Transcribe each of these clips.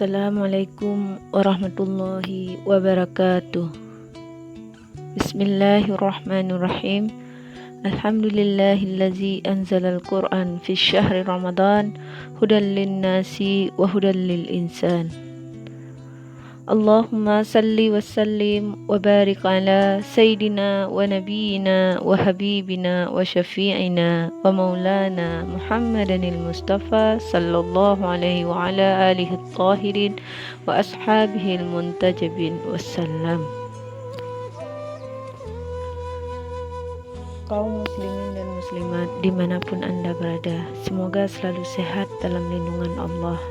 Assalamualaikum warahmatullahi wabarakatuh. Bismillahirrahmanirrahim. Alhamdulillahillazi anzalal Qur'an fi syahri Ramadan hudan linnasi wa hudan lil insan. Allahumma salli wa sallim wa barik ala sayyidina wa nabiyina wa habibina wa syafi'ina wa maulana Muhammadanil Mustafa sallallahu alaihi wa ala alihi at-tahirin wa ashabihil muntajabin wassalam. Kaum muslimin dan muslimat dimanapun Anda berada, semoga selalu sehat dalam lindungan Allah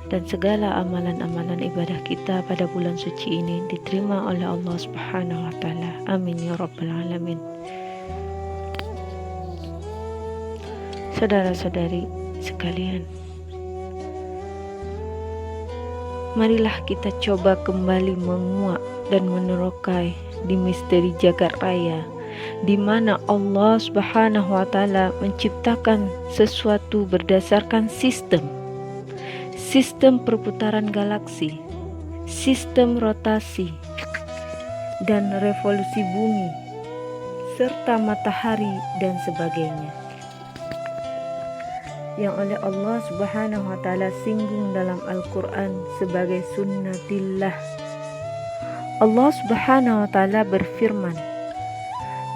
dan segala amalan-amalan ibadah kita pada bulan suci ini diterima oleh Allah Subhanahu wa taala. Amin ya rabbal alamin. Saudara-saudari sekalian, marilah kita coba kembali menguak dan menerokai di misteri jagat raya, di mana Allah Subhanahu wa taala menciptakan sesuatu berdasarkan sistem perputaran galaksi, sistem rotasi dan revolusi bumi, serta matahari dan sebagainya, yang oleh Allah Subhanahu wa taala singgung dalam Al-Qur'an sebagai sunnatillah. Allah Subhanahu wa taala berfirman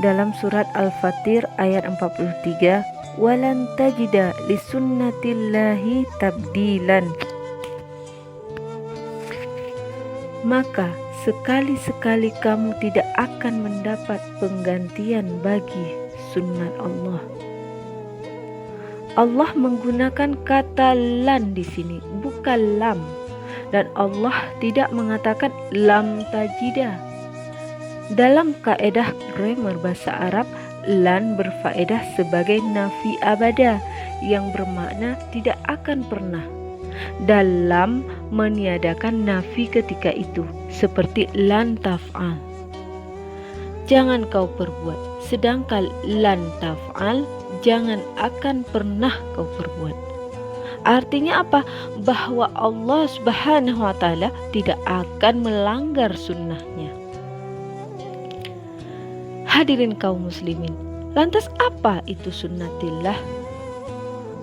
dalam surat Al-Fatir ayat 43, "Walan tajida lisunnatillahi tabdilan." Maka sekali-sekali kamu tidak akan mendapat penggantian bagi sunnat Allah. Allah menggunakan kata lan di sini, bukan lam, dan Allah tidak mengatakan lam tajida. Dalam kaedah grammar bahasa Arab, lan berfaedah sebagai nafi abada yang bermakna tidak akan pernah. Dalam meniadakan nafi ketika itu, seperti lan taf'al, jangan kau perbuat, sedangkan lan taf'al, jangan akan pernah kau perbuat. Artinya apa? Bahwa Allah Subhanahu wa taala tidak akan melanggar sunnahnya. Hadirin kaum muslimin, lantas apa itu sunnatillah?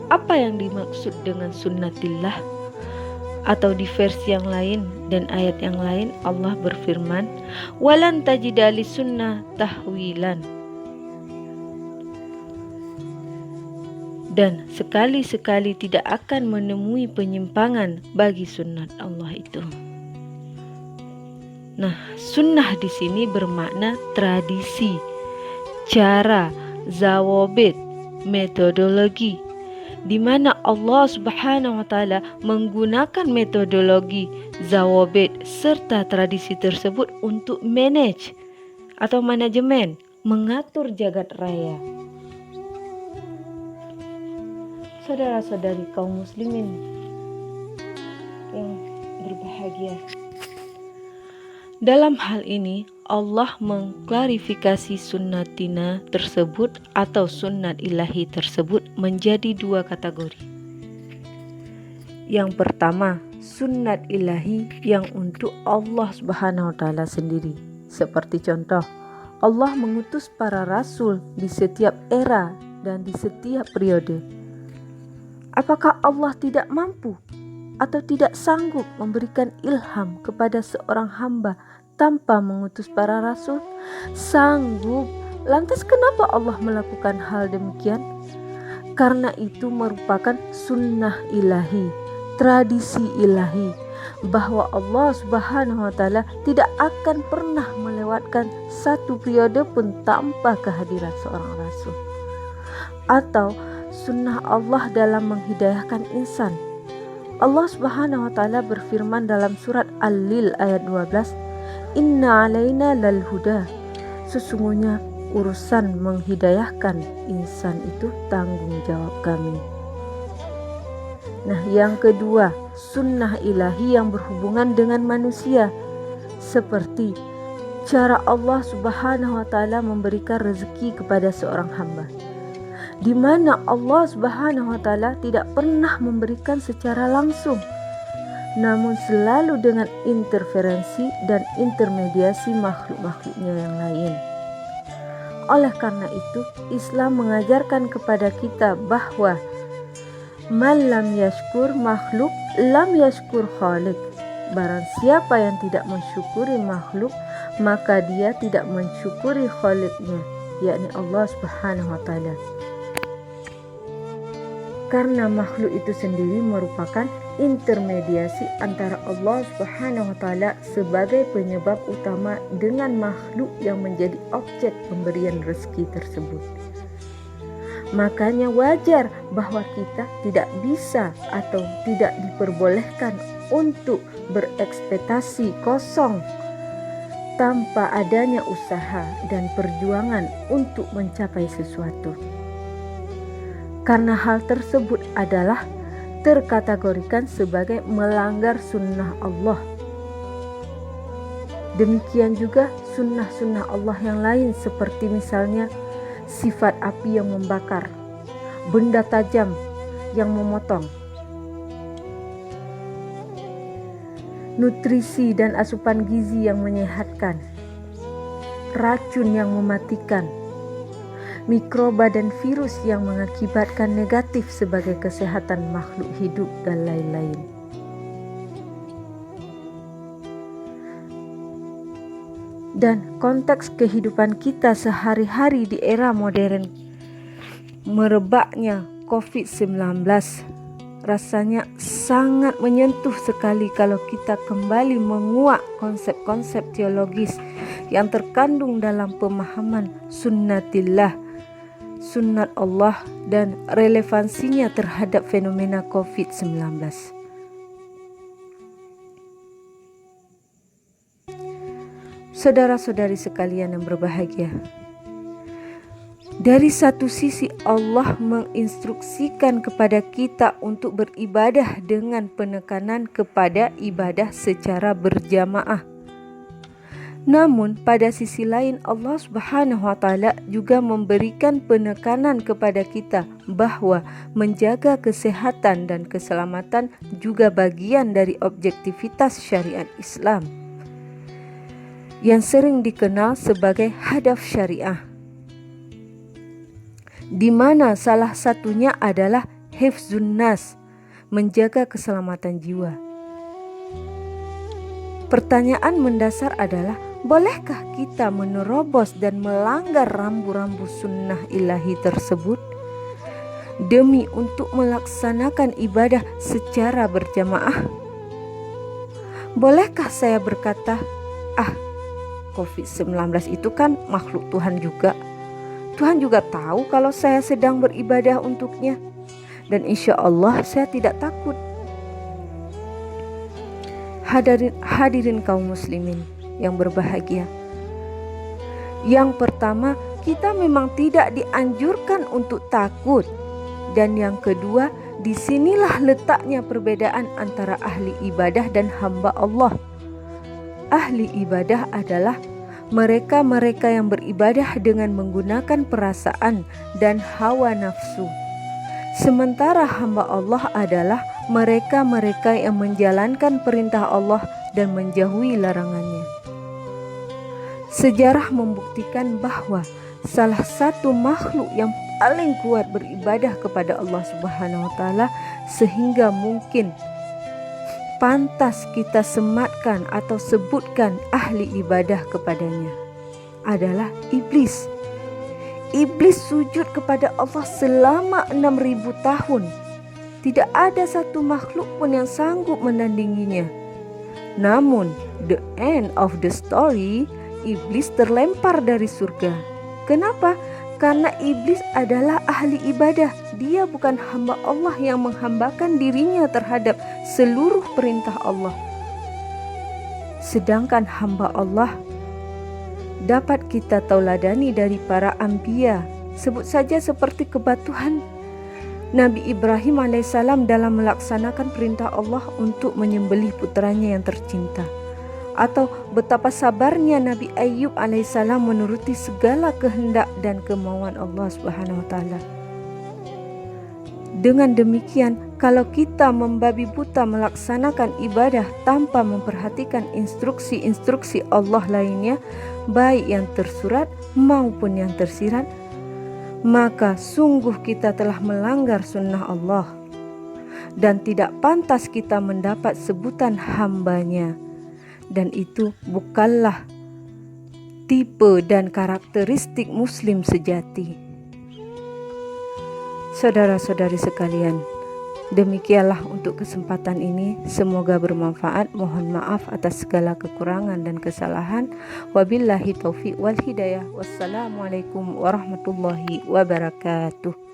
Apa yang dimaksud dengan sunnatillah? Atau di versi yang lain dan ayat yang lain Allah berfirman, "Walan tajida lisunnah tahwilan." Dan sekali-sekali tidak akan menemui penyimpangan bagi sunnat Allah itu. Nah, sunnah di sini bermakna tradisi, cara, zawabit, metodologi, di mana Allah Subhanahu wa taala menggunakan metodologi, zawabit serta tradisi tersebut untuk manage atau manajemen, mengatur jagat raya. Saudara-saudari kaum muslimin yang berbahagia, dalam hal ini Allah mengklarifikasi sunnatina tersebut atau sunnat ilahi tersebut menjadi dua kategori. Yang pertama, sunnat ilahi yang untuk Allah Subhanahu wa taala sendiri. Seperti contoh, Allah mengutus para rasul di setiap era dan di setiap periode. Apakah Allah tidak mampu atau tidak sanggup memberikan ilham kepada seorang hamba tanpa mengutus para rasul? Sanggup. Lantas kenapa Allah melakukan hal demikian? Karena itu merupakan sunnah ilahi, tradisi ilahi, bahwa Allah Subhanahu wa taala tidak akan pernah melewatkan satu periode pun tanpa kehadiran seorang rasul. Atau sunnah Allah dalam menghidayahkan insan. Allah Subhanahu wa taala berfirman dalam surat Al-Lil ayat 12, "Inna alaina lal huda." Sesungguhnya urusan menghidayahkan insan itu tanggung jawab kami. Nah, yang kedua, sunnah ilahi yang berhubungan dengan manusia, seperti cara Allah Subhanahu wa taala memberikan rezeki kepada seorang hamba, di mana Allah Subhanahu wa taala tidak pernah memberikan secara langsung, namun selalu dengan interferensi dan intermediasi makhluk-makhluknya yang lain. Oleh karena itu, Islam mengajarkan kepada kita bahwa man lam yashkur makhluk lam yashkur khaliq. Barang siapa yang tidak mensyukuri makhluk, maka dia tidak mensyukuri khaliqnya, yakni Allah Subhanahu wa taala. Karena makhluk itu sendiri merupakan intermediasi antara Allah Subhanahu wa taala sebagai penyebab utama dengan makhluk yang menjadi objek pemberian rezeki tersebut. Makanya wajar bahwa kita tidak bisa atau tidak diperbolehkan untuk berekspektasi kosong tanpa adanya usaha dan perjuangan untuk mencapai sesuatu. Karena hal tersebut adalah terkategorikan sebagai melanggar sunnah Allah. Demikian juga sunnah-sunnah Allah yang lain seperti misalnya sifat api yang membakar, benda tajam yang memotong, nutrisi dan asupan gizi yang menyehatkan, racun yang mematikan, mikroba dan virus yang mengakibatkan negatif sebagai kesehatan makhluk hidup dan lain-lain. Dan konteks kehidupan kita sehari-hari di era modern merebaknya COVID-19 rasanya sangat menyentuh sekali kalau kita kembali menguak konsep-konsep teologis yang terkandung dalam pemahaman sunnatillah, sunnat Allah dan relevansinya terhadap fenomena COVID-19. Saudara-saudari sekalian yang berbahagia, dari satu sisi Allah menginstruksikan kepada kita untuk beribadah dengan penekanan kepada ibadah secara berjamaah. Namun pada sisi lain Allah Subhanahu wa taala juga memberikan penekanan kepada kita bahwa menjaga kesehatan dan keselamatan juga bagian dari objektivitas syariat Islam yang sering dikenal sebagai hadaf syariah, di mana salah satunya adalah hifzun nas, menjaga keselamatan jiwa. Pertanyaan mendasar adalah, bolehkah kita menerobos dan melanggar rambu-rambu sunnah ilahi tersebut demi untuk melaksanakan ibadah secara berjamaah? Bolehkah saya berkata, COVID-19 itu kan makhluk Tuhan juga. Tuhan juga tahu kalau saya sedang beribadah untuknya. Dan insya Allah saya tidak takut. Hadirin kaum muslimin yang berbahagia. Yang pertama, kita memang tidak dianjurkan untuk takut. Dan yang kedua, disinilah letaknya perbedaan antara ahli ibadah dan hamba Allah. Ahli ibadah adalah mereka-mereka yang beribadah dengan menggunakan perasaan dan hawa nafsu. Sementara hamba Allah adalah mereka-mereka yang menjalankan perintah Allah dan menjauhi larangannya. Sejarah membuktikan bahwa salah satu makhluk yang paling kuat beribadah kepada Allah Subhanahu wa taala sehingga mungkin pantas kita sematkan atau sebutkan ahli ibadah kepadanya adalah iblis. Iblis sujud kepada Allah selama 6.000 tahun. Tidak ada satu makhluk pun yang sanggup menandinginya. Namun, the end of the story, iblis terlempar dari surga. Kenapa? Karena iblis adalah ahli ibadah. Dia bukan hamba Allah yang menghambakan dirinya terhadap seluruh perintah Allah. Sedangkan hamba Allah dapat kita tauladani dari para anbiya. Sebut saja seperti kepatuhan Nabi Ibrahim alaihissalam dalam melaksanakan perintah Allah untuk menyembelih putranya yang tercinta. Atau betapa sabarnya Nabi Ayyub alaihissalam menuruti segala kehendak dan kemauan Allah Subhanahu wa taala. Dengan demikian, kalau kita membabi buta melaksanakan ibadah tanpa memperhatikan instruksi-instruksi Allah lainnya, baik yang tersurat maupun yang tersirat, maka sungguh kita telah melanggar sunnah Allah, dan tidak pantas kita mendapat sebutan hambanya. Dan itu bukanlah tipe dan karakteristik Muslim sejati. Saudara-saudari sekalian, demikianlah untuk kesempatan ini. Semoga bermanfaat. Mohon maaf atas segala kekurangan dan kesalahan. Wabillahi taufiq wal hidayah. Wassalamualaikum warahmatullahi wabarakatuh.